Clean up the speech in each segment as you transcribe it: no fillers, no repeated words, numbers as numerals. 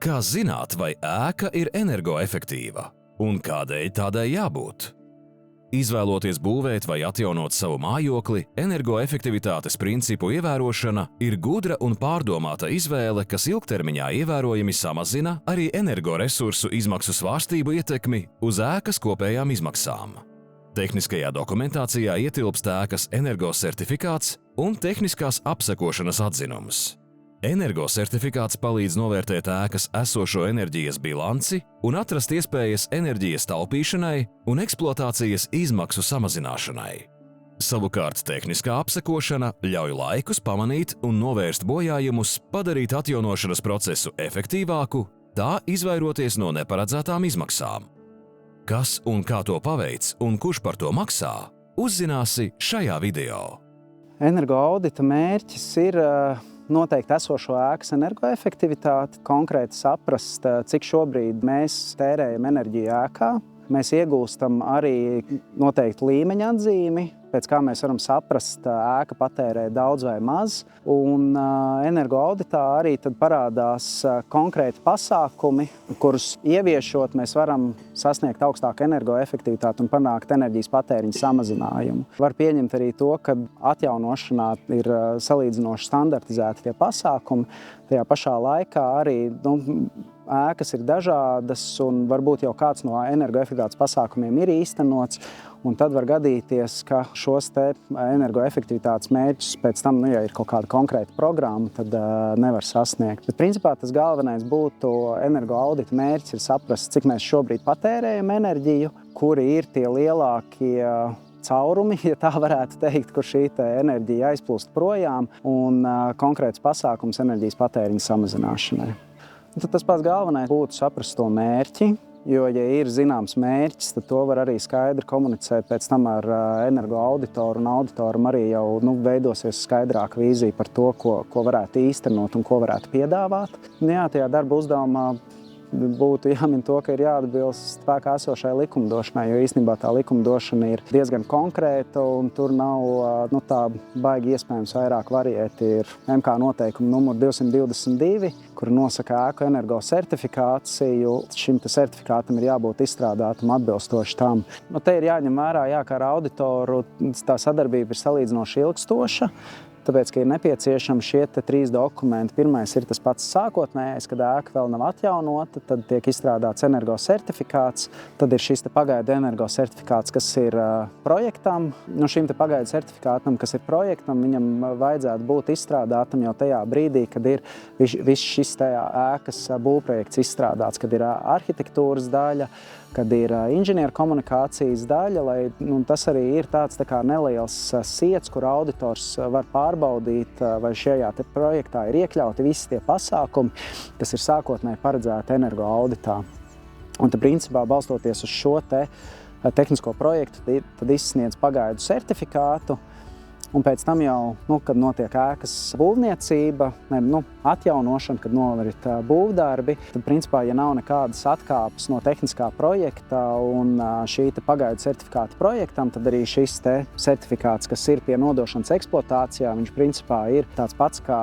Kā zināt, vai ēka ir energoefektīva un kādēļ tādai jābūt? Izvēloties būvēt vai atjaunot savu mājokli, energoefektivitātes principu ievērošana ir gudra un pārdomāta izvēle, kas ilgtermiņā ievērojami samazina arī energoresursu izmaksu svārstību ietekmi uz ēkas kopējām izmaksām. Tehniskajā dokumentācijā ietilpst ēkas energosertifikāts un tehniskās apsekošanas atzinums. Energosertifikāts palīdz novērtēt ēkas esošo enerģijas bilanci un atrast iespējas enerģijas taupīšanai un eksploatācijas izmaksu samazināšanai. Savukārt tehniskā apsekošana ļauj laikus pamanīt un novērst bojājumus, padarīt atjaunošanas procesu efektīvāku, tā izvairoties no neparedzētām izmaksām. Kas un kā to paveic un kurš par to maksā, uzzināsi šajā video. Energoaudita mērķis ir noteikti esošo ēkas energoefektivitāti, konkrēti saprast, cik šobrīd mēs tērējam enerģiju ēkā. Mēs iegūstam arī noteiktu līmeņa atzīmi, pēc kā mēs varam saprast, ēka patērē daudz vai maz. Un energoauditā arī tad parādās konkrēti pasākumi, kurus ieviešot mēs varam sasniegt augstāku energoefektivitāti un panākt enerģijas patēriņa samazinājumu. Var pieņemt arī to, ka atjaunošanā ir salīdzinoši standartizēti tie pasākumi. Tajā pašā laikā arī ēkas ir dažādas un varbūt jau kāds no energoefektivitātes pasākumiem ir īstenots. Un tad var gadīties, ka šos te energoefektivitātes mērķus pēc tam, ja ir kaut kāda konkrēta programma, tad nevar sasniegt. Bet principā tas galvenais būtu energoaudita mērķis ir saprast, cik mēs šobrīd patērējam enerģiju, kuri ir tie lielākie caurumi, ja tā varētu teikt, kur šī enerģija aizplūst projām un konkrēts pasākums enerģijas patēriņa samazināšanai. Tad tas pats galvenais būtu saprast to mērķi, jo, ja ir zināms mērķis, tad to var arī skaidri komunicēt pēc tam ar energoauditoru, un auditoram arī jau veidosies skaidrāka vīzija par to, ko varētu īstenot un ko varētu piedāvāt. Jā, tajā darba uzdevumā būtu jāmin to, ka ir jāatbilst spēkā esošai likumdošanai, jo īstenībā tā likumdošana ir diezgan konkrēta un tur nav tā baigi iespējams vairāk variēti. Ir MK noteikuma numur 222, kur nosaka ēku energosertifikāciju. Šim certifikātam ir jābūt izstrādātam atbilstoši tam. Te ir jāņem vērā, kā ar auditoru tā sadarbība ir salīdzinoši ilgstoša. Tāpēc, ka ir nepieciešami šie 3 dokumenti. Pirmais ir tas pats sākotnējais, kad ēka vēl nav atjaunota, tad tiek izstrādāts energosertifikāts, tad ir šis pagaidu energosertifikāts, kas ir projektam. Šim pagaidu certifikātam, kas ir projektam, viņam vajadzētu būt izstrādātam jau tajā brīdī, kad ir viss šis ēkas būvprojekts izstrādāts, kad ir arhitektūras daļa, kad ir inženieru komunikācijas daļa, lai tas arī ir tāds neliels siets, kur auditors var pārbaudīt, vai šajā projektā ir iekļauti visi tie pasākumi, kas ir sākotnēji paredzēti energoauditā. Un tad, principā, balstoties uz šo tehnisko projektu, tad izsniedz pagaidu certifikātu. Un pēc tam jau, kad notiek ēkas būvniecība, atjaunošana, kad norit būvdarbi, tad, principā, ja nav nekādas atkāpes no tehniskā projekta un šī pagaidu certifikāta projektam, tad arī šis certifikāts, kas ir pie nodošanas eksploatācijā, viņš, principā, ir tāds pats kā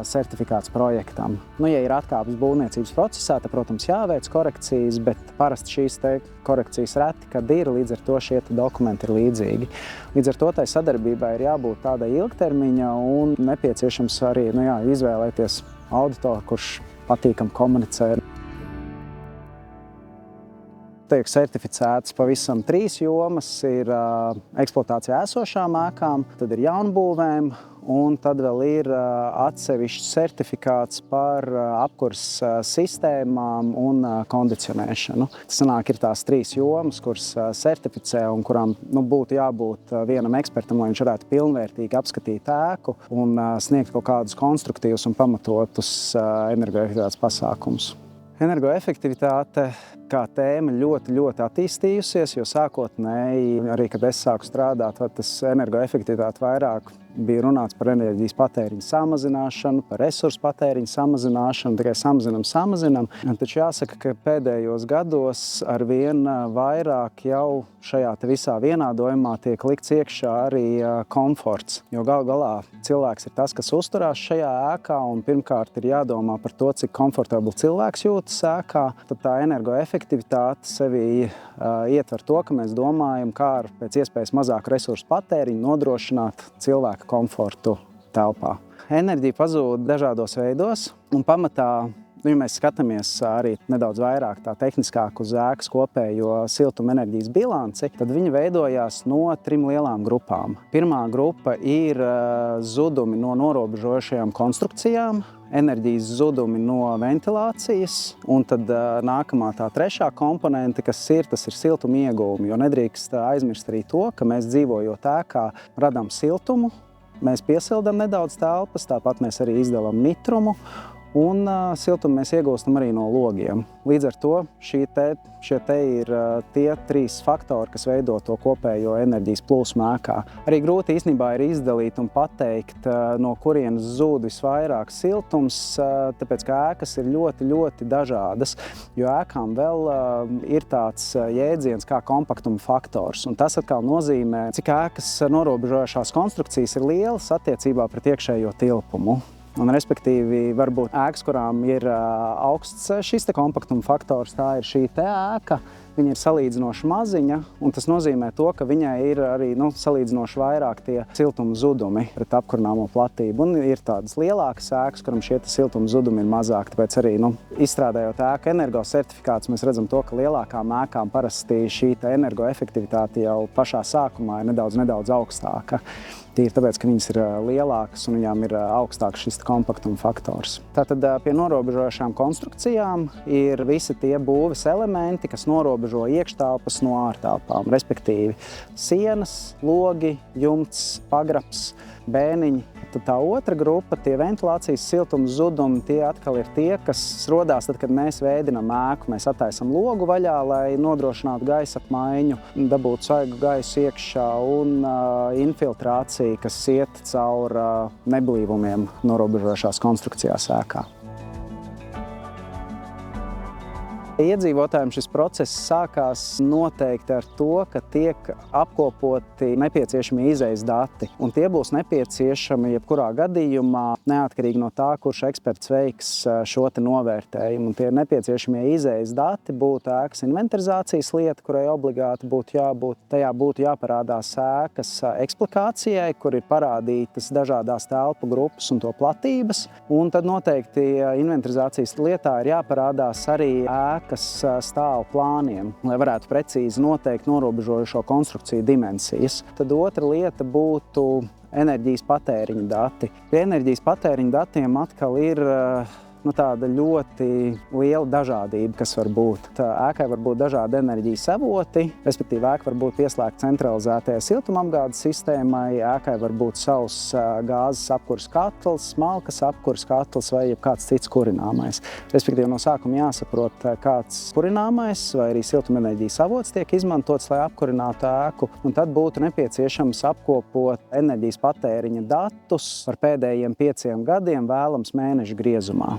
certifikāts projektam. Ja ir atkāpes būvniecības procesā, tad, protams, jāveic korekcijas, bet parasti šīs korekcijas reti, kad ir, līdz ar to šie dokumenti ir līdzīgi. Līdz ar to tai sadarbībai ir jābūt tādai ilgtermiņa un nepieciešams arī izvēlēties auditoru, kurš patīkam komunicē. Tiek certificētas pavisam 3 jomas. Ir eksploatācijā esošām ēkām, tad ir jaunbūvēm, un tad vēl ir atsevišķs certifikāts par apkures sistēmām un kondicionēšanu. Tas sanāk, ir tās 3 jomas, kuras certificē un kurām būtu jābūt vienam ekspertam, lai viņš varētu pilnvērtīgi apskatīt ēku un sniegt kaut kādus konstruktīvus un pamatotus energoefektivitātes pasākumus. Energoefektivitāte kā tēma ļoti attīstījusies, jo sākotnēji, arī kad es sāku strādāt, tas energoefektivitāte vairāk bija runāts par enerģijas patēriņu samazināšanu, par resursu patēriņu samazināšanu, tikai samazinam. Taču jāsaka, ka pēdējos gados arvien vairāk jau šajā visā vienādojumā tiek likts iekšā arī komforts. Jo galu galā cilvēks ir tas, kas uzturās šajā ēkā, un pirmkārt ir jādomā par to, cik komfortabli cilvēks jūtas ēkā. Tad tā energoefektivitāte sevī ietver to, ka mēs domājam, kā ar pēc iespējas mazāku resursu patēriņu nodrošināt cilvēka komfortu telpā. Enerģija pazūd dažādos veidos, un pamatā, ja mēs skatāmies arī nedaudz vairāk tā tehniskāk uz ēkas kopējo siltumenerģijas bilanci, tad viņi veidojās no 3 lielām grupām. Pirmā grupa ir zudumi no norobežojošajām konstrukcijām, enerģijas zudumi no ventilācijas, un tad nākamā tā trešā komponente, tas ir siltuma ieguvumi, jo nedrīkst aizmirst arī to, ka mēs dzīvojot ēkā radām siltumu, mēs piesildām nedaudz telpas, tāpat mēs arī izdalām mitrumu, un siltumu mēs iegūstam arī no logiem. Līdz ar to šie te ir tie 3 faktori, kas veido to kopējo enerģijas plūsmu ēkā. Arī grūti īstenībā ir izdalīt un pateikt, no kurienes zūd visvairāk siltums, tāpēc ka ēkas ir ļoti, ļoti dažādas, jo ēkām vēl ir tāds jēdziens kā kompaktuma faktors. Un tas atkal nozīmē, cik ēkas norobežojošās konstrukcijas ir lielas attiecībā pret iekšējo tilpumu. Un, respektīvi, varbūt ēkas, kurām ir augsts šis kompaktuma faktors, tā ir šī te ēka, viņa ir salīdzinoši maziņa, un tas nozīmē to, ka viņai ir arī salīdzinoši vairāk tie siltuma zudumi pret apkurināmo platību. Un ir tādas lielākas ēkas, kuram šie siltuma zudumi ir mazāk. Tāpēc arī izstrādājot ēku energosertifikātus, mēs redzam to, ka lielākām ēkām parasti šī energoefektivitāte jau pašā sākumā ir nedaudz augstāka. Tīri tāpēc, ka viņas ir lielākas un viņām ir augstāks šis kompaktuma faktors. Tātad pie norobežojošām konstrukcijām ir visi tie būves elementi, kas norobežo iekštelpas no ārtelpām, respektīvi sienas, logi, jumts, pagrabs, bēniņi. Tad tā otra grupa, tie ventilācijas siltuma zudumi, tie atkal ir tie, kas rodās tad, kad mēs veidinam ēku. Mēs attaisam logu vaļā, lai nodrošinātu gaisa apmaiņu, dabūtu svaigu gaisu iekšā un infiltrāciju, kas iet caur neblīvumiem norobežojošās konstrukcijās ēkā. Iedzīvotājiem šis process sākās noteikti ar to, ka tiek apkopoti nepieciešami izejas dati. Un tie būs nepieciešami jebkurā gadījumā, neatkarīgi no tā, kurš eksperts veiks šo te novērtējumu. Un tie nepieciešamie izejas dati būtu ēkas inventarizācijas lieta, kurai obligāti tajā būtu jāparādās ēkas eksplikācijai, kur ir parādītas dažādās telpu grupas un to platības. Un tad noteikti inventarizācijas lietā ir jāparādās arī ēkas stāvu plāniem, lai varētu precīzi noteikt norobežojošo konstrukciju dimensijas. Tad otra lieta būtu enerģijas patēriņa dati. Pie enerģijas patēriņa datiem atkal ir tāda ļoti liela dažādība, kas var būt. Ēkai var būt dažādi enerģijas avoti, respektīvi ēka var būt pieslēgta centralizētajai siltumapgādes sistēmai, ēkai var būt savs gāzes apkures katls, smalkas apkures katls vai kāds cits kurināmais. Respektīvi no sākuma jāsaprot, kāds kurināmais vai arī siltumenerģijas avots tiek izmantots, lai apkurinātu ēku, un tad būtu nepieciešams apkopot enerģijas patēriņa datus par pēdējiem 5 gadiem vēlams mēnešu griezumā.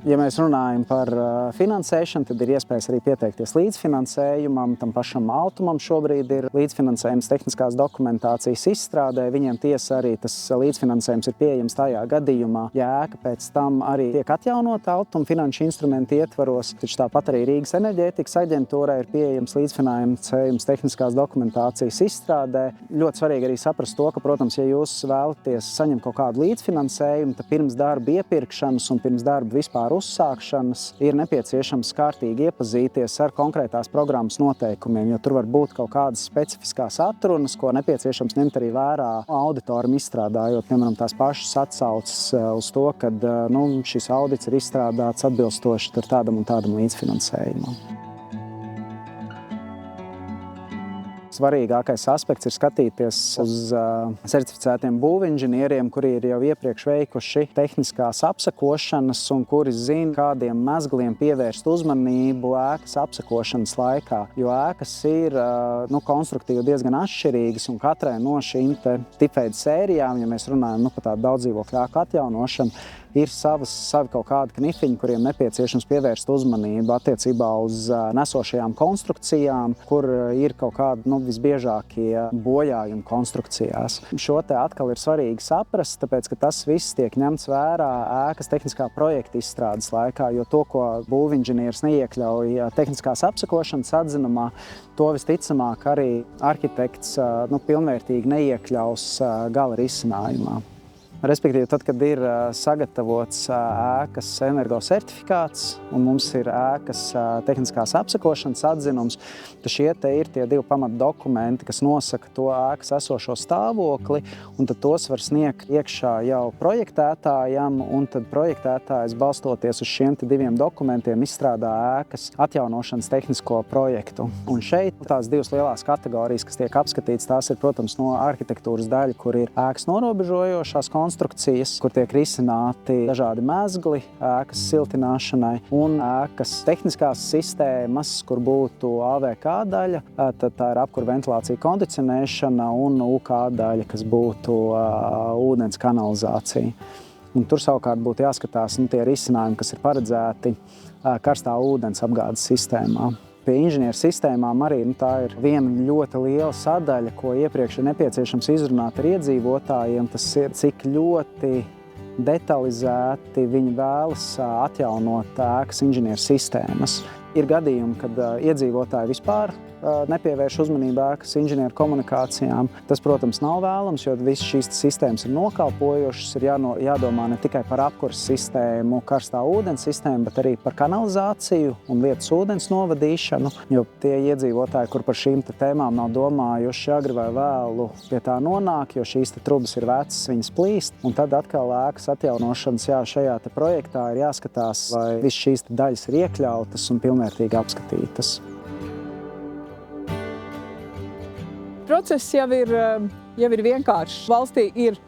Ja mēs runājam par finansēšanu, tad ir iespējas arī pieteikties līdzfinansējumam. Tam pašam Altumam šobrīd ir līdzfinansējums tehniskās dokumentācijas izstrādē. Viņiem tiesa arī tas līdzfinansējums ir pieejams tajā gadījumā, ja ēka pēc tam arī tiek atjaunota Altuma finanšu instrumentu ietvaros. Taču tāpat arī Rīgas enerģētikas aģentūrai ir pieejams līdzfinansējums tehniskās dokumentācijas izstrādē. Ļoti svarīgi arī saprast to, ka, protams, ja jūs vēlaties saņemt kaut kādu līdzfinansējumu, tad pirms darba iepirkšanas un pirms darba vispār uzsākšanas ir nepieciešams kārtīgi iepazīties ar konkrētās programmas noteikumiem, jo tur var būt kaut kādas specifiskās atrunas, ko nepieciešams ņemt arī vērā auditoram izstrādājot, piemēram, tās pašas atsauces uz to, ka šis audits ir izstrādāts atbilstoši tādam un tādam līdzfinansējumam. svarīgākais aspekts ir skatīties uz certificētiem būvinženieriem, kuri ir jau iepriekš veikuši tehniskās apsekošanas un kuri zina, kādiem mezgliem pievērst uzmanību ēkas apsekošanas laikā. Jo ēkas ir konstruktīvi diezgan atšķirīgas un katrai no šīm tipveida sērijām, ja mēs runājam par tādu daudzdzīvokļu ēku atjaunošanu, ir savi kaut kādi knifiņi, kuriem nepieciešams pievērst uzmanību attiecībā uz nesošajām konstrukcijām, kur ir kaut kādi visbiežākie bojājumi konstrukcijās. Šo te atkal ir svarīgi saprast, tāpēc, ka tas viss tiek ņemts vērā ēkas tehniskā projekta izstrādes laikā, jo to, ko būvinženieris neiekļauj tehniskās apsekošanas atzinumā, to visticamāk arī arhitekts pilnvērtīgi neiekļaus gala risinājumā. Respektīvi, tad, kad ir sagatavots ēkas energosertifikāts un mums ir ēkas tehniskās apsekošanas atzinums, tad šie te ir tie divi pamatdokumenti, kas nosaka to ēkas esošo stāvokli, un tad tos var sniegt iekšā jau projektētājam, un tad projektētājs balstoties uz šiem te diviem dokumentiem izstrādā ēkas atjaunošanas tehnisko projektu. Un šeit tās divas lielās kategorijas, kas tiek apskatītas, tās ir, protams, no arhitektūras daļa, kur ir ēkas norobežojošās konstrukcijas, kur tiek risināti dažādi mezgli ēkas siltināšanai un ēkas tehniskās sistēmas, kur būtu AVK daļa, tad tā ir apkura ventilācija kondicionēšana un UK daļa, kas būtu ūdens kanalizācija. Un tur savukārt būtu jāskatās tie risinājumi, kas ir paredzēti karstā ūdens apgādes sistēmā. Pie inženieru sistēmām arī tā ir viena ļoti liela sadaļa, ko iepriekš ir nepieciešams izrunāt ar iedzīvotājiem. Tas ir, cik ļoti detalizēti viņi vēlas atjaunot ēkas inženieru sistēmas. Ir gadījumi, kad iedzīvotāji vispār nepievērš uzmanību ēkas inženieru komunikācijām. Tas, protams, nav vēlams, jo visas šīs sistēmas ir nokalpojošas. Ir jādomā ne tikai par apkuras sistēmu, karstā ūdens sistēmu, bet arī par kanalizāciju un lietas ūdens novadīšanu. Jo tie iedzīvotāji, kur par šīm tēmām nav domājuši, agri vai vēlu pie tā nonāk, jo šīs trubas ir vecas, viņas plīst. Un tad atkal ēkas atjaunošanas šajā projektā ir jāskatās, vai visas šīs daļas ir iekļautas un pilnvērtīgi apskatītas. Process jau ir vienkāršs. Valstī ir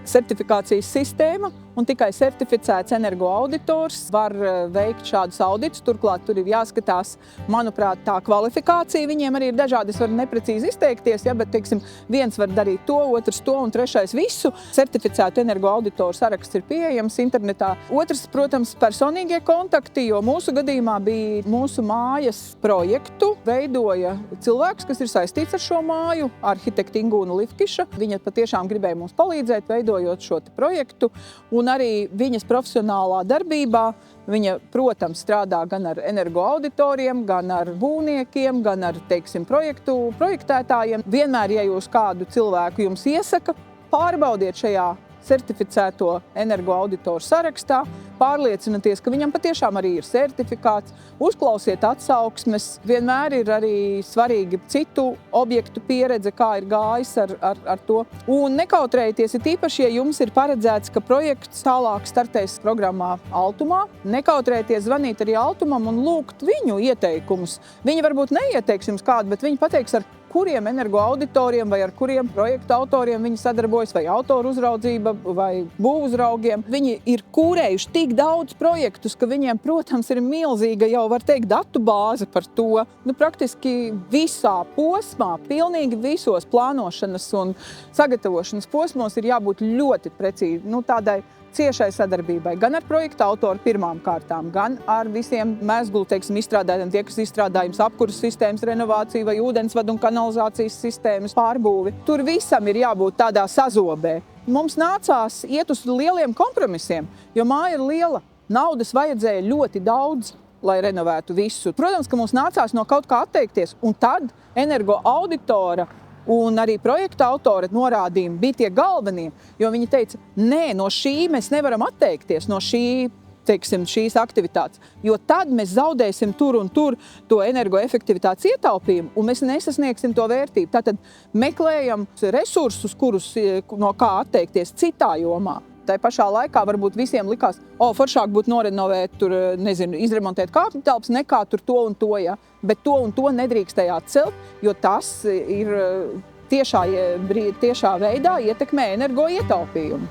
certifikācijas sistēma, un tikai certificēts energoauditors var veikt šādus auditus. Turklāt tur ir jāskatās, manuprāt, tā kvalifikācija. Viņiem arī ir dažādi, es varu neprecīzi izteikties, bet, teiksim, viens var darīt to, otrs to un trešais visu. Certificētu energoauditoru saraksts ir pieejams internetā. Otrs, protams, personīgie kontakti, jo mūsu gadījumā bija mūsu mājas projektu veidoja cilvēks, kas ir saistīts ar šo māju, arhitekta Ingūna Livkiša. Viņa patiešām gribēja mums palīdzēt, veidojot šo projektu. Un arī viņas profesionālā darbībā viņa, protams, strādā gan ar energoauditoriem, gan ar būvniekiem, gan ar, projektētājiem. Vienmēr, ja jūs kādu cilvēku jums iesaka, pārbaudiet šajā certificēto energoauditoru sarakstā, pārliecināties, ka viņam patiešām arī ir certifikāts, uzklausiet atsauksmes. Vienmēr ir arī svarīgi citu objektu pieredze, kā ir gājis ar to. Un nekautrējieties, ir īpaši, ja jums ir paredzēts, ka projekts tālāk startēs programmā Altumā. Nekautrējieties zvanīt arī Altumam un lūgt viņu ieteikumus. Viņi varbūt neieteiks jums kādu, bet viņi pateiks, ar kuriem energoauditoriem vai ar kuriem projektu autoriem viņi sadarbojas, vai autoru uzraudzība, vai būvuzraugiem. Viņi ir kūrējuši tik daudz projektus, ka viņiem, protams, ir milzīga, jau var teikt, datu bāze par to. Praktiski visā posmā, pilnīgi visos plānošanas un sagatavošanas posmos ir jābūt ļoti precīzi, tādai ciešai sadarbībai, gan ar projekta autoru pirmām kārtām, gan ar visiem mezglu, izstrādājiem, tie, kas izstrādājums apkuras sistēmas renovāciju vai ūdensvadu un kanalizācijas sistēmas pārbūvi. Tur visam ir jābūt tādā sazobē. Mums nācās iet uz lieliem kompromisiem, jo māja ir liela. Naudas vajadzēja ļoti daudz, lai renovētu visu. Protams, ka mums nācās no kaut kā atteikties, un tad energoauditora un arī projekta autora norādījumi bija tie galvenie, jo viņi teica, nē, no šī mēs nevaram atteikties, no šīs aktivitātes, jo tad mēs zaudēsim tur un tur to energoefektivitātes ietaupījumu, un mēs nesasniegsim to vērtību. Tātad meklējam resursus, kurus no kā atteikties citā jomā. tai pašā laikā varbūt visiem likās, foršāk būtu norenovēt, tur, nezinu, izremontēt kāpņu telpas nekā tur to un to, ja? Bet to un to nedrīkstēja atcelt, jo tas ir tiešā veidā ietekmē energo ietaupījumu.